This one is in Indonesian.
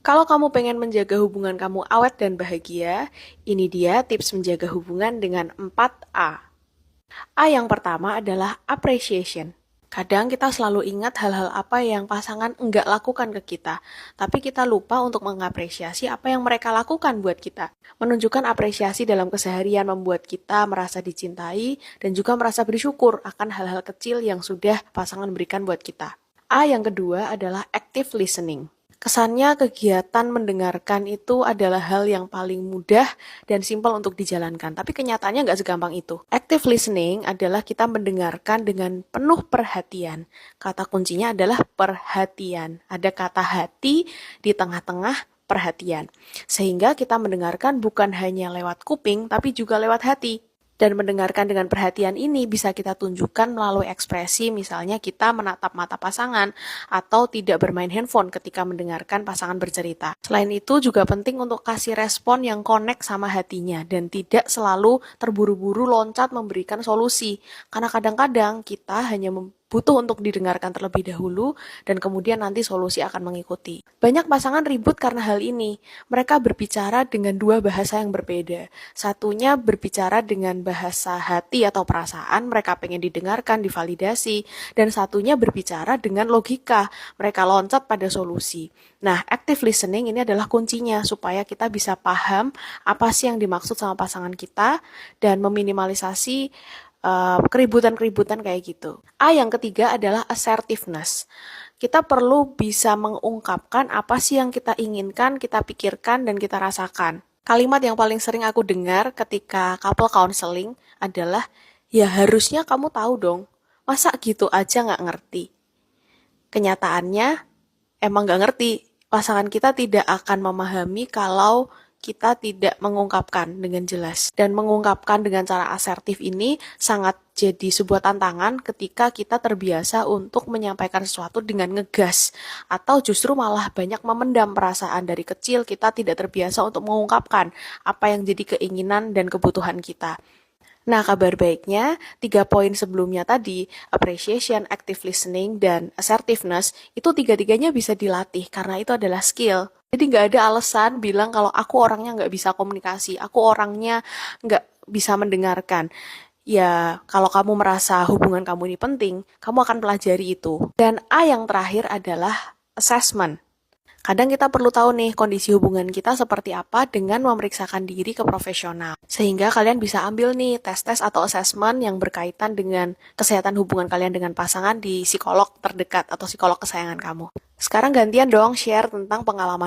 Kalau kamu pengen menjaga hubungan kamu awet dan bahagia, ini dia tips menjaga hubungan dengan 4A. A yang pertama adalah appreciation. Kadang kita selalu ingat hal-hal apa yang pasangan enggak lakukan ke kita, tapi kita lupa untuk mengapresiasi apa yang mereka lakukan buat kita. Menunjukkan apresiasi dalam keseharian membuat kita merasa dicintai dan juga merasa bersyukur akan hal-hal kecil yang sudah pasangan berikan buat kita. A yang kedua adalah active listening. Kesannya kegiatan mendengarkan itu adalah hal yang paling mudah dan simpel untuk dijalankan, tapi kenyataannya nggak segampang itu. Active listening adalah kita mendengarkan dengan penuh perhatian. Kata kuncinya adalah perhatian. Ada kata hati di tengah-tengah perhatian. Sehingga kita mendengarkan bukan hanya lewat kuping, tapi juga lewat hati. Dan mendengarkan dengan perhatian ini bisa kita tunjukkan melalui ekspresi, misalnya kita menatap mata pasangan atau tidak bermain handphone ketika mendengarkan pasangan bercerita. Selain itu juga penting untuk kasih respon yang connect sama hatinya dan tidak selalu terburu-buru loncat memberikan solusi. Karena kadang-kadang kita hanya butuh untuk didengarkan terlebih dahulu dan kemudian nanti solusi akan mengikuti. Banyak pasangan ribut karena hal ini. Mereka berbicara dengan dua bahasa yang berbeda. Satunya berbicara dengan bahasa hati atau perasaan, mereka pengen didengarkan, divalidasi, dan satunya berbicara dengan logika, mereka loncat pada solusi. Nah, active listening ini adalah kuncinya supaya kita bisa paham apa sih yang dimaksud sama pasangan kita dan meminimalisasi keributan-keributan kayak gitu. A yang ketiga adalah assertiveness. Kita perlu bisa mengungkapkan apa sih yang kita inginkan, kita pikirkan, dan kita rasakan. Kalimat yang paling sering aku dengar ketika couple counseling adalah, ya harusnya kamu tahu dong, masa gitu aja nggak ngerti. Kenyataannya, emang nggak ngerti. Pasangan kita tidak akan memahami kalau kita tidak mengungkapkan dengan jelas. Dan mengungkapkan dengan cara asertif ini sangat jadi sebuah tantangan ketika kita terbiasa untuk menyampaikan sesuatu dengan ngegas. Atau justru malah banyak memendam perasaan dari kecil, kita tidak terbiasa untuk mengungkapkan apa yang jadi keinginan dan kebutuhan kita. Nah, kabar baiknya, 3 poin sebelumnya tadi, appreciation, active listening, dan assertiveness, itu tiga-tiganya bisa dilatih karena itu adalah skill. Jadi nggak ada alasan bilang kalau aku orangnya nggak bisa komunikasi, aku orangnya nggak bisa mendengarkan. Ya, kalau kamu merasa hubungan kamu ini penting, kamu akan pelajari itu. Dan A yang terakhir adalah assessment. Kadang kita perlu tahu nih kondisi hubungan kita seperti apa dengan memeriksakan diri ke profesional. Sehingga kalian bisa ambil nih tes-tes atau assessment yang berkaitan dengan kesehatan hubungan kalian dengan pasangan di psikolog terdekat atau psikolog kesayangan kamu. Sekarang gantian dong share tentang pengalaman